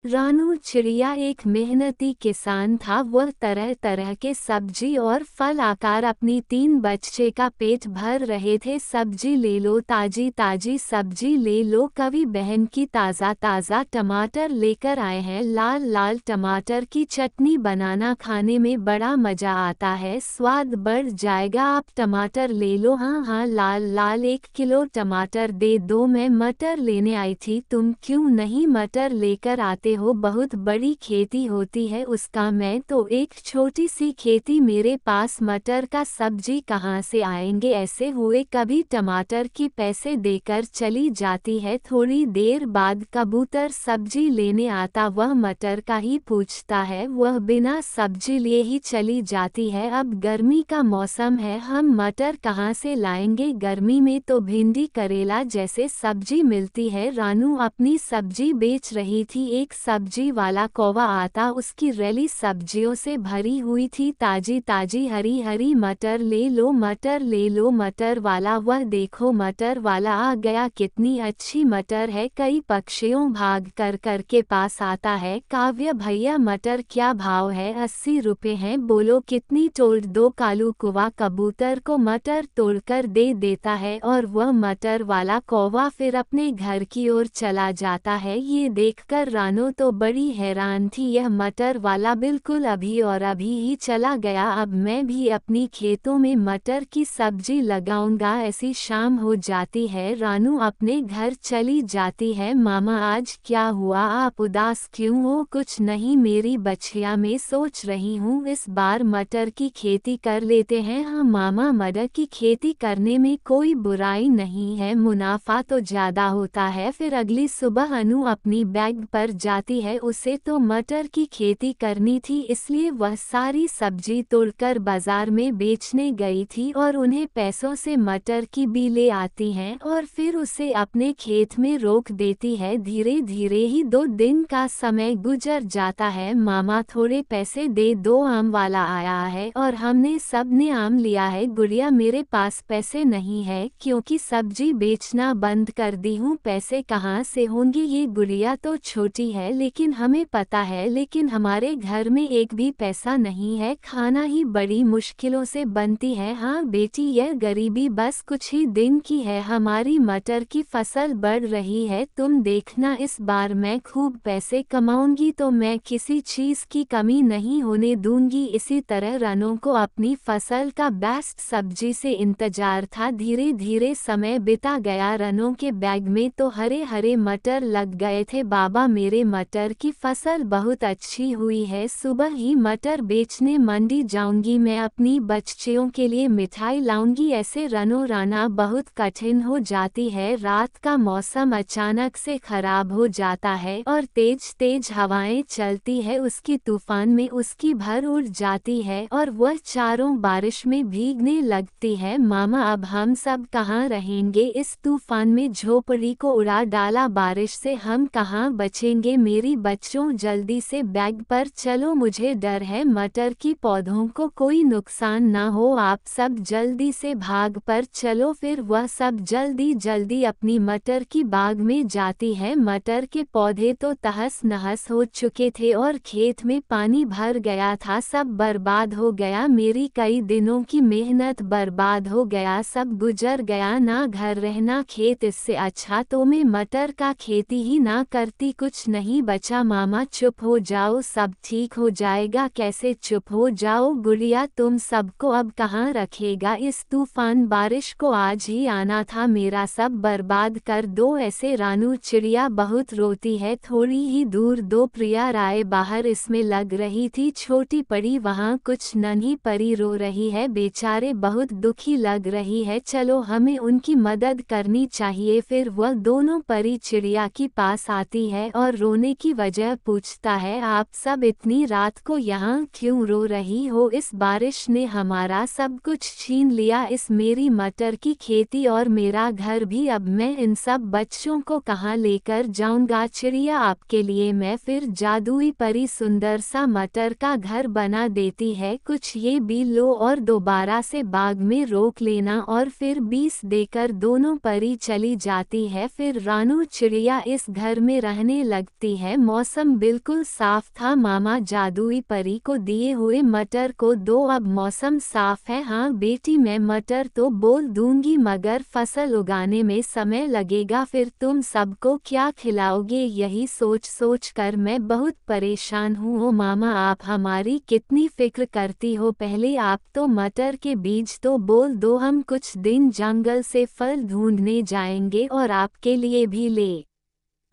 रानू चिड़िया एक मेहनती किसान था। वह तरह तरह के सब्जी और फल आकर अपनी 3 बच्चे का पेट भर रहे थे। सब्जी ले लो, ताजी ताजी सब्जी ले लो। कवि बहन की ताज़ा ताज़ा टमाटर लेकर आए हैं। लाल लाल टमाटर की चटनी बनाना खाने में बड़ा मज़ा आता है, स्वाद बढ़ जाएगा। आप टमाटर ले लो। हाँ हाँ, लाल लाल 1 किलो टमाटर दे दो। मैं मटर लेने आई थी, तुम क्यों नहीं मटर लेकर आते हो? बहुत बड़ी खेती होती है उसका, मैं तो एक छोटी सी खेती, मेरे पास मटर का सब्जी कहाँ से आएंगे? ऐसे हुए कभी टमाटर की पैसे देकर चली जाती है। थोड़ी देर बाद कबूतर सब्जी लेने आता, वह मटर का ही पूछता है। वह बिना सब्जी लिए ही चली जाती है। अब गर्मी का मौसम है, हम मटर कहाँ से लाएंगे? गर्मी में तो भिंडी करेला जैसे सब्जी मिलती है। रानू अपनी सब्जी बेच रही थी। एक सब्जी वाला कौवा आता, उसकी रैली सब्जियों से भरी हुई थी। ताजी ताजी हरी हरी मटर ले लो, मटर ले लो। मटर वाला, वह देखो मटर वाला आ गया, कितनी अच्छी मटर है। कई पक्षियों भाग कर के पास आता है। काव्य भैया मटर क्या भाव है? 80 रुपए हैं, बोलो कितनी? तोड़ दो। कालू कुआ कबूतर को मटर तोड़कर दे देता है और वह मटर वाला कौवा फिर अपने घर की ओर चला जाता है। ये देखकर रानू तो बड़ी हैरान थी। यह मटर वाला बिल्कुल अभी और अभी ही चला गया, अब मैं भी अपनी खेतों में मटर की सब्जी लगाऊंगा। ऐसी शाम हो जाती है, रानू अपने घर चली जाती है। मामा आज क्या हुआ, आप उदास क्यों हो? कुछ नहीं, मेरी बछिया में सोच रही हूँ इस बार मटर की खेती कर लेते हैं। हाँ मामा, मटर की खेती करने में कोई बुराई नहीं है, मुनाफा तो ज्यादा होता है। फिर अगली सुबह अनु अपनी बैग पर जाती है। उसे तो मटर की खेती करनी थी, इसलिए वह सारी सब्जी तोड़कर बाजार में बेचने गई थी और उन्हें पैसों से मटर की बी ले आती हैं और फिर उसे अपने खेत में रोक देती है। धीरे धीरे ही 2 दिन का समय गुजर जाता है। मामा थोड़े पैसे दे दो, आम वाला आया है और हमने सबने आम लिया है। गुड़िया मेरे पास पैसे नहीं है क्योंकि सब्जी बेचना बंद कर दी हूँ, पैसे कहाँ से होंगे? ये गुड़िया तो छोटी है लेकिन हमें पता है, लेकिन हमारे घर में एक भी पैसा नहीं है, खाना ही बड़ी मुश्किलों से बनती है। हाँ बेटी, यह गरीबी बस कुछ ही दिन की है, हमारी मटर की फसल बढ़ रही है, तुम देखना इस बार मैं खूब पैसे कमाऊंगी तो मैं किसी चीज की कमी नहीं होने दूंगी। इसी तरह रानू को अपनी फसल का बेस्ट सब्जी से इंतजार था। धीरे धीरे समय बीता गया। रानू के बैग में तो हरे हरे मटर लग गए थे। बाबा मेरे मटर की फसल बहुत अच्छी हुई है, सुबह ही मटर बेचने मंडी जाऊंगी, मैं अपनी बच्चियों के लिए मिठाई लाऊंगी। ऐसे रानू रहना बहुत कठिन हो जाती है। रात का मौसम अचानक से खराब हो जाता है और तेज तेज हवाएं चलती है। उसकी तूफान में उसकी भर उड़ जाती है और वह चारों बारिश में भीगने लगती है। मामा अब हम सब कहाँ रहेंगे? इस तूफान में झोपड़ी को उड़ा डाला, बारिश से हम कहाँ बचेंगे? मेरी बच्चों जल्दी से बैग पर चलो, मुझे डर है मटर की पौधों को कोई नुकसान ना हो, आप सब जल्दी से भाग पर चलो। फिर वह सब जल्दी जल्दी अपनी मटर की बाग में जाती है। मटर के पौधे तो तहस नहस हो चुके थे और खेत में पानी भर गया था, सब बर्बाद हो गया। मेरी कई दिनों की मेहनत बर्बाद हो गया, सब गुजर गया, ना घर रहना खेत, इससे अच्छा तो मैं मटर का खेती ही ना करती, कुछ नहीं बचा। मामा चुप हो जाओ, सब ठीक हो जाएगा। कैसे चुप हो जाओ गुड़िया, तुम सबको अब कहाँ रखेगा? इस तूफान बारिश को आज ही आना था, मेरा सब बर्बाद कर दो। ऐसे रानू चिड़िया बहुत रोती है। थोड़ी ही दूर दो प्रिया राय बाहर इसमें लग रही थी, छोटी पड़ी वहाँ कुछ नन्ही परी रो रही है, बेचारे बहुत दुखी लग रही है, चलो हमें उनकी मदद करनी चाहिए। फिर वह दोनों परी चिड़िया के पास आती है और रोने की वजह पूछता है, आप सब इतनी रात को यहाँ क्यों रो रही हो? इस बारिश ने हमारा सब कुछ छीन लिया, इस मेरी मटर की खेती और मेरा घर भी, अब मैं इन सब बच्चों को कहाँ लेकर जाऊंगा? चिड़िया आपके लिए मैं फिर जादुई परी सुंदर सा मटर का घर बना देती है, कुछ ये भी लो और दोबारा से बाग में रोक लेना। और फिर 20 देकर दोनों परी चली जाती है। फिर रानू चिड़िया इस घर में रहने लगती रही है। मौसम बिल्कुल साफ था। मामा जादुई परी को दिए हुए मटर को दो। अब मौसम साफ है। हाँ बेटी, मैं मटर तो बोल दूंगी मगर फसल उगाने में समय लगेगा। फिर तुम सबको क्या खिलाओगे? यही सोच सोच कर मैं बहुत परेशान हूँ। ओ मामा, आप हमारी कितनी फिक्र करती हो। पहले आप तो मटर के बीज तो बोल दो, हम कुछ दिन जंगल से फल ढूंढने जाएंगे और आपके लिए भी ले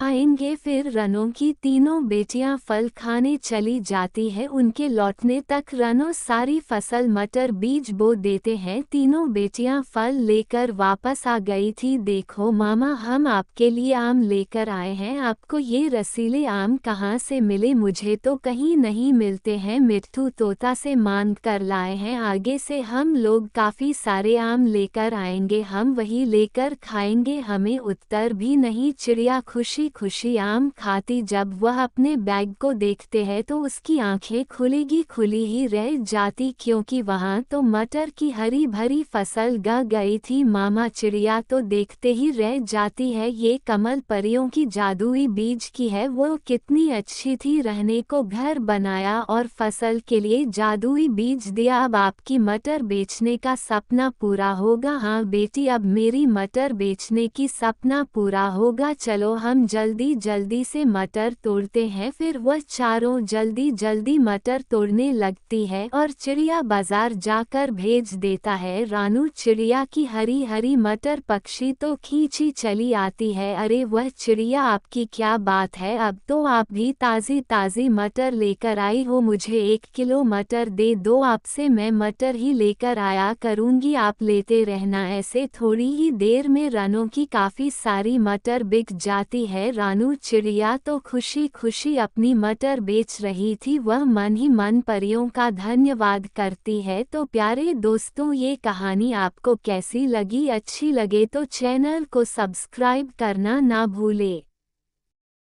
आएंगे। फिर रनो की तीनों बेटियां फल खाने चली जाती है। उनके लौटने तक रनो सारी फसल मटर बीज बो देते हैं। तीनों बेटियां फल लेकर वापस आ गई थी। देखो मामा, हम आपके लिए आम लेकर आए हैं। आपको ये रसीले आम कहाँ से मिले? मुझे तो कहीं नहीं मिलते हैं। मिट्ठू तोता से मांग कर लाए हैं। आगे से हम लोग काफ़ी सारे आम लेकर आएंगे, हम वही लेकर खाएंगे। हमें उत्तर भी नहीं। चिड़िया खुशी खुशी आम खाती। जब वह अपने बैग को देखते हैं तो उसकी आंखें खुली ही रह जाती, क्योंकि वहां तो मटर की हरी भरी फसल ग गई थी। मामा, चिड़िया तो देखते ही रह जाती है। ये कमल परियों की जादुई बीज की है। वो कितनी अच्छी थी। रहने को घर बनाया और फसल के लिए जादुई बीज दिया। अब आपकी मटर बेचने का सपना पूरा होगा। हाँ बेटी, अब मेरी मटर बेचने की सपना पूरा होगा। चलो हम जल्दी जल्दी से मटर तोड़ते हैं। फिर वह चारों जल्दी जल्दी मटर तोड़ने लगती है और चिड़िया बाजार जाकर भेज देता है। रानू चिड़िया की हरी हरी मटर पक्षी तो खींची चली आती है। अरे वह चिड़िया, आपकी क्या बात है? अब तो आप भी ताज़ी ताज़ी मटर लेकर आई हो। मुझे 1 किलो मटर दे दो, आपसे मैं मटर ही लेकर आया करूँगी, आप लेते रहना। ऐसे थोड़ी ही देर में रनों की काफ़ी सारी मटर बिक जाती है। रानू चिड़िया तो खुशी खुशी अपनी मटर बेच रही थी। वह मन ही मन परियों का धन्यवाद करती है। तो प्यारे दोस्तों, ये कहानी आपको कैसी लगी? अच्छी लगे तो चैनल को सब्सक्राइब करना ना भूले।